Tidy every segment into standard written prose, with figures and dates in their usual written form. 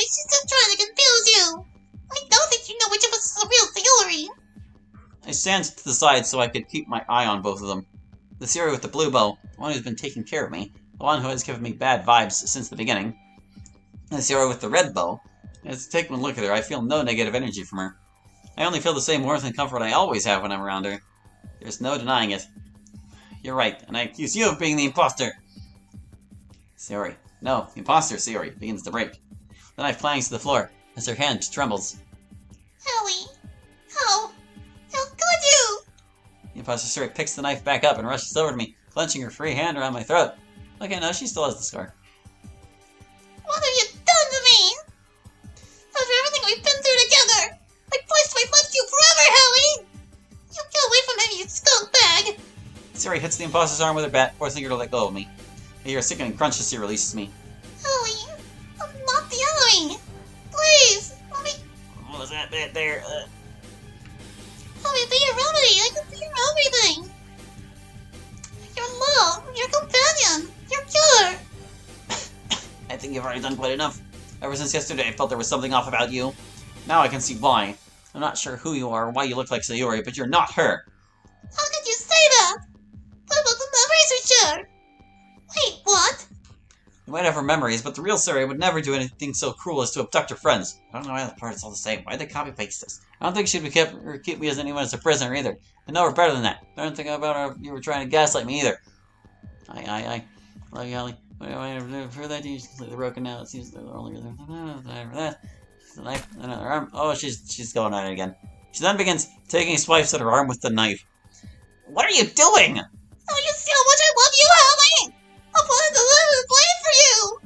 she's just trying to confuse you. I don't think you know which of us is the real Sayori. I stand to the side so I could keep my eye on both of them. The Sayori with the blue bow, the one who's been taking care of me, the one who has given me bad vibes since the beginning. And the Sayori with the red bow. As I take one look at her, I feel no negative energy from her. I only feel the same warmth and comfort I always have when I'm around her. There's no denying it. You're right, and I accuse you of being the imposter. Sayori. No, the imposter, Sayori, begins to break. The knife clangs to the floor as her hand trembles. Howie, how could you? The imposter Sayori picks the knife back up and rushes over to me, clenching her free hand around my throat. Okay, no, she still has the scar. What have you done to me? After everything we've been through together, I promised I'd left you forever, Howie! You get away from him, you skunk bag! Sayori hits the imposter's arm with her bat, forcing her to let go of me. I hear a sickening crunch as she releases me. Howie, I'm not the Howie! Please, let me... What was that bit there? Howie, be your remedy! I can be your everything! Your love, your companion, your cure! I think you've already done quite enough. Ever since yesterday, I felt there was something off about you. Now I can see why. I'm not sure who you are or why you look like Sayori, but you're not her. How could you say that? What about the memories we shared? Wait, what? You might have her memories, but the real Sayori would never do anything so cruel as to abduct her friends. I don't know why that part is all the same. Why'd they copy-paste this? I don't think she'd be keep me as anyone as a prisoner either. I know her better than that. I don't think about her you were trying to gaslight me either. I love you, Holly. For that, you completely broken now. It seems the only that. The knife, another arm. Oh, she's going at it again. She then begins taking swipes at her arm with the knife. What are you doing? Oh, you see how much I love you, Howie? I wanted to live and play for you.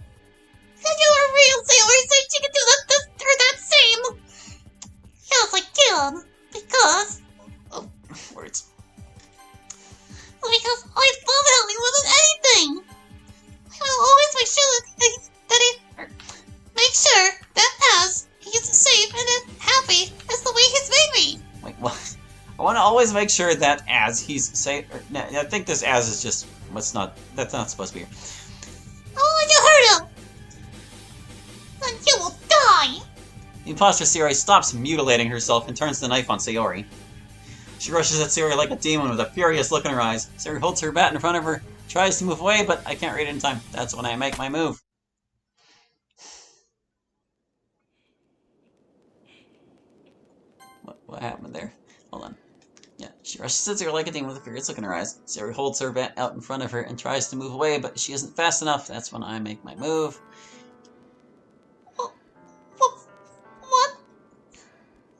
If you were real Sayori, so you could do that same. Yes, I can. Because... Oh, words. Because I love Howie more than anything. I will always make sure that as he's safe and happy as the way he's made me. Wait, what? I want to always make sure that as he's safe. I think this as is just that's not supposed to be here. Oh, you hurt him. Then you will die. The imposter Sayori stops mutilating herself and turns the knife on Sayori. She rushes at Sayori like a demon with a furious look in her eyes. Sayori holds her bat in front of her, tries to move away, but I can't read it in time. That's when I make my move. What happened there? Hold on. Yeah, she rushes at Sayori like a demon with a furious look in her eyes. Sayori holds her bat out in front of her and tries to move away, but she isn't fast enough. That's when I make my move. What?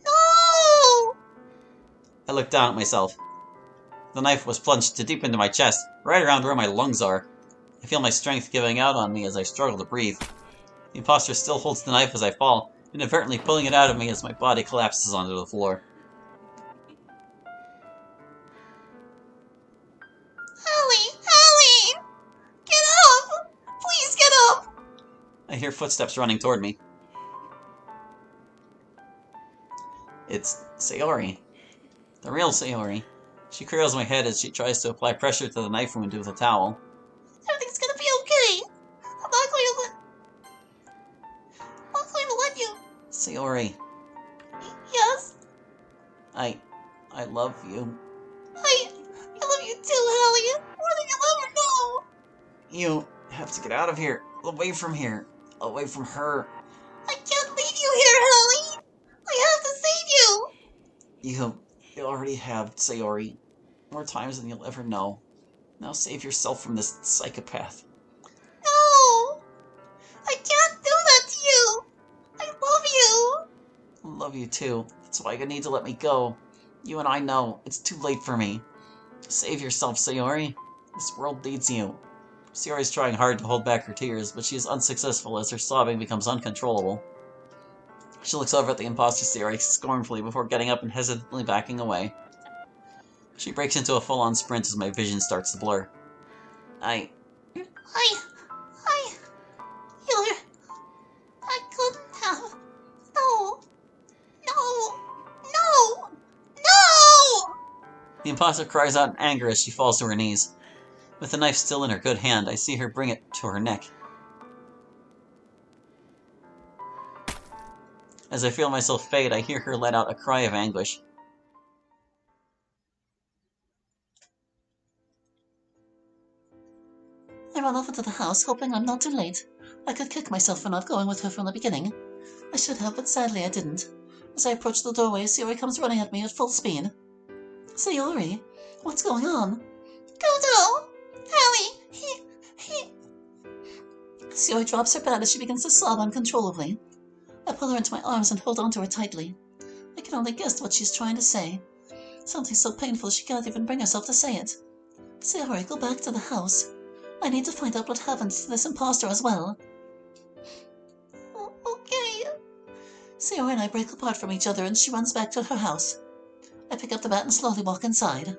No! I look down at myself. The knife was plunged deep into my chest, right around where my lungs are. I feel my strength giving out on me as I struggle to breathe. The imposter still holds the knife as I fall, inadvertently pulling it out of me as my body collapses onto the floor. Howie! Get up! Please get up! I hear footsteps running toward me. It's Sayori. The real Sayori. She curls my head as she tries to apply pressure to the knife wound with a towel. Everything's gonna be okay. I'm not going to let you. Sayori. Yes? I love you. I love you too, Howie. More than you'll ever know. You have to get out of here. Away from here. Away from her. I can't leave you here, Howie. I have to save you. You already have, Sayori. More times than you'll ever know. Now save yourself from this psychopath. No. I can't do that to you. I love you. I love you too. That's why you need to let me go. You and I know. It's too late for me. Save yourself, Sayori. This world needs you. Sayori's trying hard to hold back her tears, but she is unsuccessful as her sobbing becomes uncontrollable. She looks over at the imposter Sayori scornfully before getting up and hesitantly backing away. She breaks into a full-on sprint as my vision starts to blur. I couldn't have. No. No! The imposter cries out in anger as she falls to her knees. With the knife still in her good hand, I see her bring it to her neck. As I feel myself fade, I hear her let out a cry of anguish. I run off into the house, hoping I'm not too late. I could kick myself for not going with her from the beginning. I should have, but sadly I didn't. As I approach the doorway, Sayori comes running at me at full speed. Sayori, what's going on? Goto! Hallie! Sayori drops her pad as she begins to sob uncontrollably. I pull her into my arms and hold onto her tightly. I can only guess what she's trying to say. Something so painful she can't even bring herself to say it. Sayori, go back to the house. I need to find out what happened to this imposter as well. Okay. Sayori and I break apart from each other and she runs back to her house. I pick up the bat and slowly walk inside.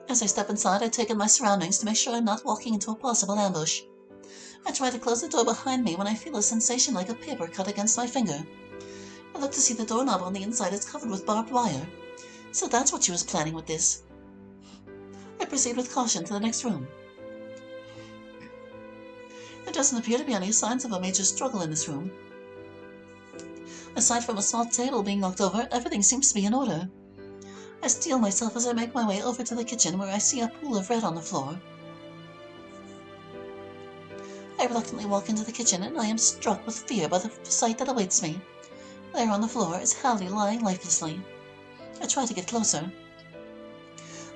As I step inside, I take in my surroundings to make sure I'm not walking into a possible ambush. I try to close the door behind me when I feel a sensation like a paper cut against my finger. I look to see the doorknob on the inside is covered with barbed wire. So that's what she was planning with this. I proceed with caution to the next room. There doesn't appear to be any signs of a major struggle in this room. Aside from a small table being knocked over, everything seems to be in order. I steel myself as I make my way over to the kitchen where I see a pool of red on the floor. I reluctantly walk into the kitchen and I am struck with fear by the sight that awaits me. There on the floor is Hallie lying lifelessly. I try to get closer.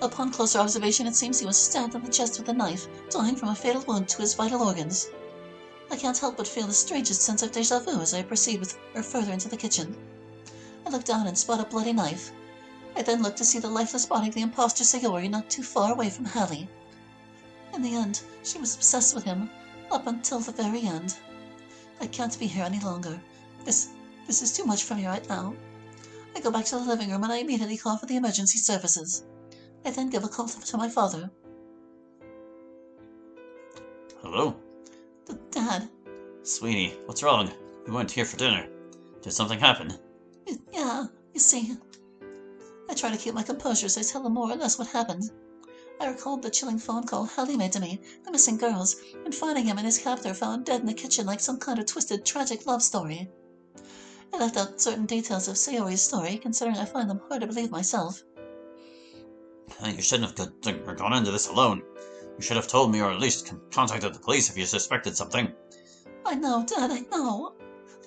Upon closer observation, it seems he was stabbed in the chest with a knife, dying from a fatal wound to his vital organs. I can't help but feel the strangest sense of déjà vu as I proceed with her further into the kitchen. I look down and spot a bloody knife. I then look to see the lifeless body of the imposter Sayori not too far away from Hallie. In the end, she was obsessed with him, up until the very end. I can't be here any longer. This is too much for me right now. I go back to the living room and I immediately call for the emergency services. I then give a call to my father. Hello? Dad. Sweetie, what's wrong? You weren't here for dinner. Did something happen? Yeah, you see. I try to keep my composure as I tell him more or less what happened. I recalled the chilling phone call Hallie made to me, the missing girls, and finding him and his captor found dead in the kitchen like some kind of twisted, tragic love story. I left out certain details of Sayori's story, considering I find them hard to believe myself. You shouldn't have gone into this alone. You should have told me or at least contacted the police if you suspected something. I know, Dad, I know.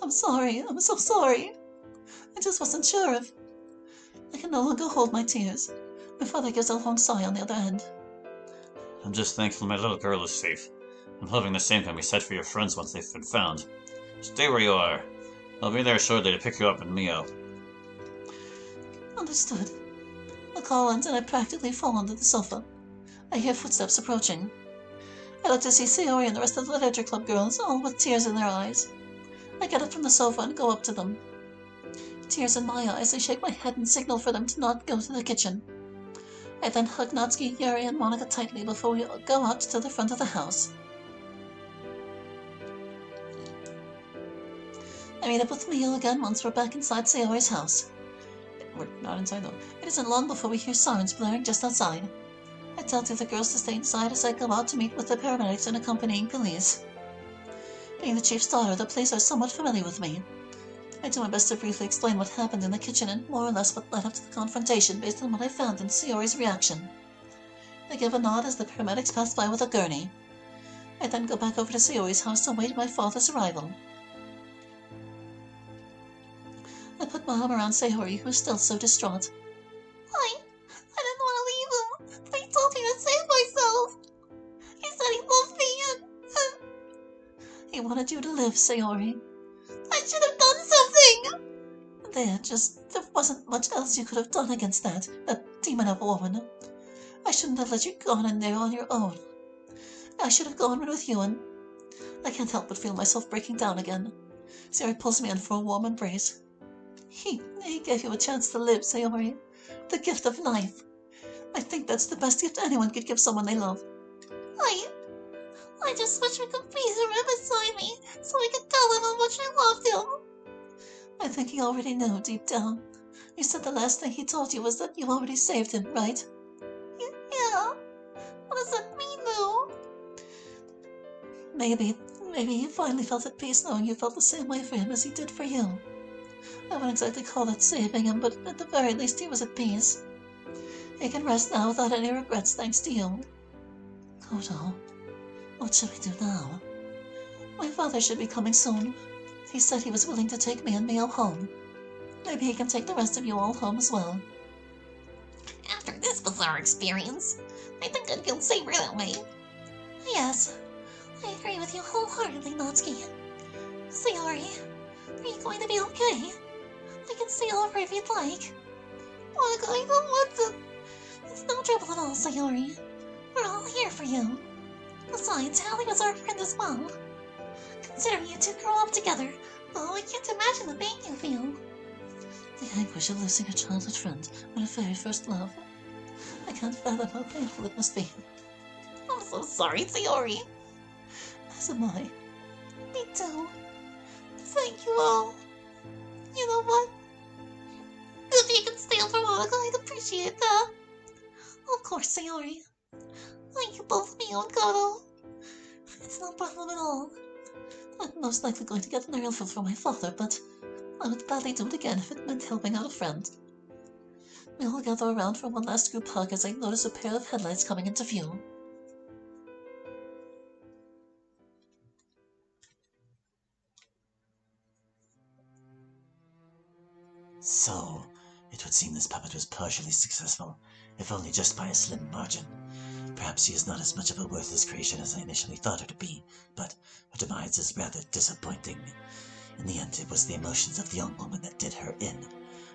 I'm sorry, I'm so sorry. I just wasn't sure if... I can no longer hold my tears. My father gives a long sigh on the other end. I'm just thankful my little girl is safe. I'm hoping the same can be said for your friends once they've been found. Stay where you are. I'll be there shortly to pick you up and Mio. Understood. The call ends and I practically fall onto the sofa. I hear footsteps approaching. I look to see Sayori and the rest of the Literature Club girls, all with tears in their eyes. I get up from the sofa and go up to them. Tears in my eyes, I shake my head and signal for them to not go to the kitchen. I then hug Natsuki, Yuri, and Monika tightly before we go out to the front of the house. I meet up with Mio again once we're back inside Sayori's house. We're not inside though. It isn't long before we hear sirens blaring just outside. I tell the other girls to stay inside as I go out to meet with the paramedics and accompanying police. Being the chief's daughter, the police are somewhat familiar with me. I do my best to briefly explain what happened in the kitchen and more or less what led up to the confrontation based on what I found in Sayori's reaction. They give a nod as the paramedics pass by with a gurney. I then go back over to Sayori's house to await my father's arrival. I put my arm around Sayori, who is still so distraught. I didn't want to leave him, but he told me to save myself. He said he loved me and... He wanted you to live, Sayori. I should have done something! There wasn't much else you could have done against that demon of a woman. I shouldn't have let you go in there on your own. I should have gone in with you and... I can't help but feel myself breaking down again. Sayori pulls me in for a warm embrace. He gave you a chance to live, Sayori. The gift of life. I think that's the best gift anyone could give someone they love. I just wish we could be right beside me, so I could tell him how much I loved him. I think he already knew deep down. You said the last thing he told you was that you already saved him, right? Yeah. What does that mean, though? Maybe maybe he finally felt at peace knowing you felt the same way for him as he did for you. I wouldn't exactly call it saving him, but at the very least he was at peace. He can rest now without any regrets thanks to you. Koto, what should we do now? My father should be coming soon. He said he was willing to take me and Mio home. Maybe he can take the rest of you all home as well. After this bizarre experience, I think I'd feel safer that way. Yes, I agree with you wholeheartedly, Natsuki. Sayori, are you going to be okay? I can stay over if you'd like. Look, I don't want to. It's no trouble at all, Sayori. We're all here for you. Besides, Hallie was our friend as well. Considering you two grew up together, Oh, I can't imagine the pain you feel. the anguish of losing a childhood friend and a very first love. I can't fathom how painful it must be. I'm so sorry, Sayori. As am I. Me too. Thank you all. You know what? If you can stay up for Monica, I'd appreciate that. Of course, Sayori. Thank you both, Mio and Koto. It's no problem at all. I'm most likely going to get an earful from my father, but I would gladly do it again if it meant helping out a friend. We all gather around for one last group hug as I notice a pair of headlights coming into view. So, it would seem this puppet was partially successful, if only just by a slim margin. Perhaps she is not as much of a worthless creation as I initially thought her to be, but her demise is rather disappointing. In the end, it was the emotions of the young woman that did her in.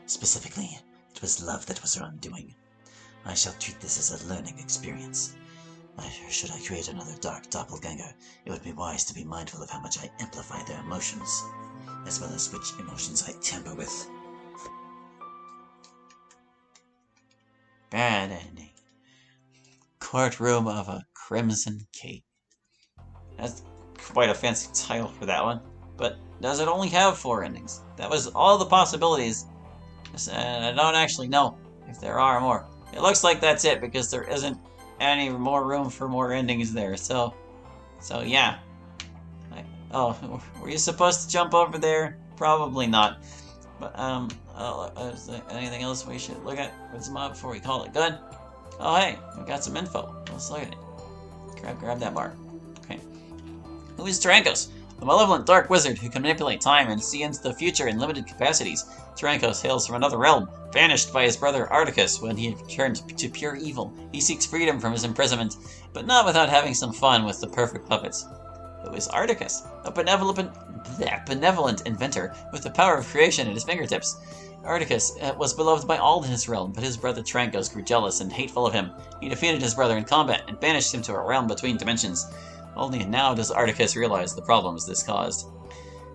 Specifically, it was love that was her undoing. I shall treat this as a learning experience. Should I create another dark doppelganger, it would be wise to be mindful of how much I amplify their emotions, as well as which emotions I tamper with. Bad ending. Courtroom of a Crimson Cape. That's quite a fancy title for that one. But does it only have 4 endings? That was all the possibilities. And I don't actually know if there are more. It looks like that's it because there isn't any more room for more endings there. So yeah. Oh, were you supposed to jump over there? Probably not. But is there anything else we should look at with this mod before we call it good? Oh hey, we got some info. Let's look at it. Grab that bar. Okay. Who is Tarankos? The malevolent dark wizard who can manipulate time and see into the future in limited capacities. Tarankos hails from another realm, banished by his brother Articus when he turned to pure evil. He seeks freedom from his imprisonment, but not without having some fun with the perfect puppets. Who is Articus? A benevolent inventor with the power of creation at his fingertips. Articus was beloved by all in his realm, but his brother Tarankos grew jealous and hateful of him. He defeated his brother in combat and banished him to a realm between dimensions. Only now does Articus realize the problems this caused.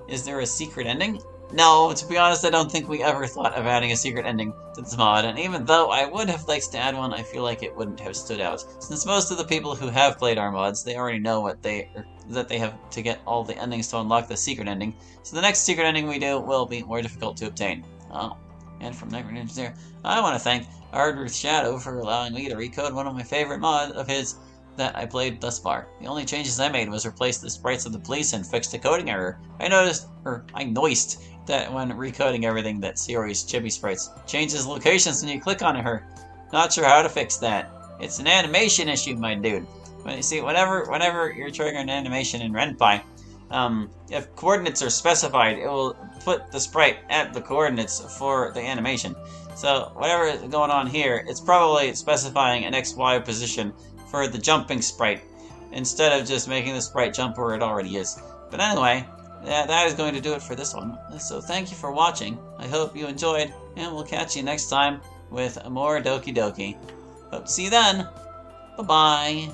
Is there a secret ending? No, to be honest, I don't think we ever thought of adding a secret ending to this mod, and even though I would have liked to add one, I feel like it wouldn't have stood out. Since most of the people who have played our mods, they already know that they have to get all the endings to unlock the secret ending, so the next secret ending we do will be more difficult to obtain. Oh, and from Nightmare Ninja there, I want to thank Ardworth Shadow for allowing me to recode one of my favorite mods of his that I played thus far. The only changes I made was replace the sprites of the police and fix the coding error. I noticed that when recoding everything that Sayori's chibi sprites changes locations when you click on her. Not sure how to fix that. It's an animation issue, my dude. But you see, whenever you're triggering an animation in Ren'Py, if coordinates are specified, it will put the sprite at the coordinates for the animation. So whatever is going on here, it's probably specifying an XY position for the jumping sprite, instead of just making the sprite jump where it already is. But anyway, that is going to do it for this one. So thank you for watching. I hope you enjoyed, and we'll catch you next time with more Doki Doki. Hope to see you then. Bye-bye.